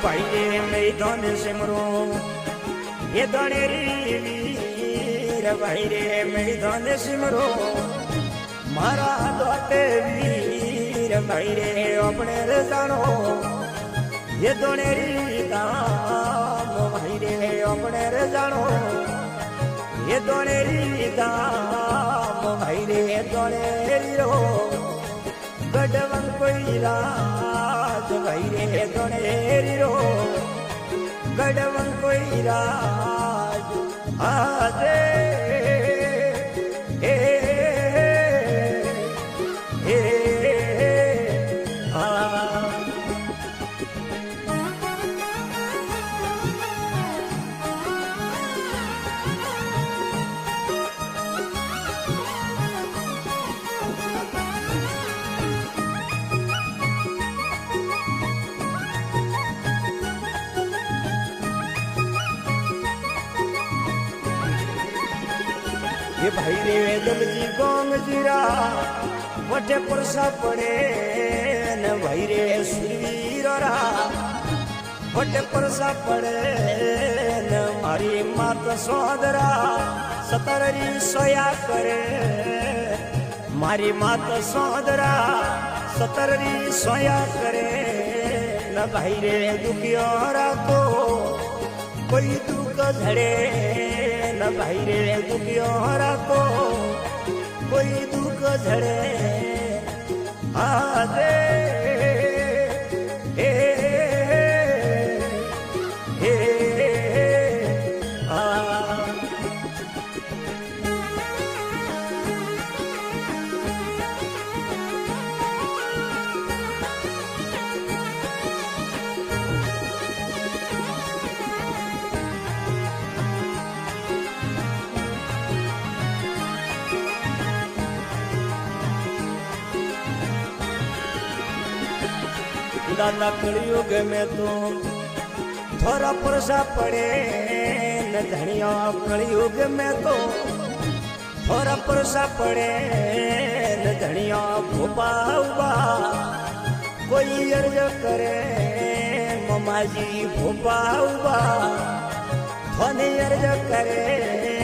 भाई रे मैदान सिमरो ये दणेरी वीर भाई रे मैदान सिमरो मारा दोटे वीर भाई रे अपने रे जानो ये दणेरी दाम भाई रे अपने रे जानो ये दणेरी दाम भाई रे दणेरी रो गढ़वन कोई राज भाई रे दणेरी रो गढ़वन कोई राज आजे ये भाई रे दलजी गोंग जीरा वटे परसा पड़े न भाई रे सुरवीरा वटे परसा पड़े न मारी मात सोदरा सतररी सोया करे मारी मात सोदरा सतररी सोया करे न भाई रे दुखियोरा को कोई दुख झड़े न भाई रे दुखियोरा को कोई दुख झड़े आजे दादा कलयुग में तो थोड़ा परसा पड़े न धनिया कलयुग में तो थोड़ा परसा पड़े न धनिया भोपा उबा कोई अर्ज करे ममा जी भोपा उबा थोने अर्ज करे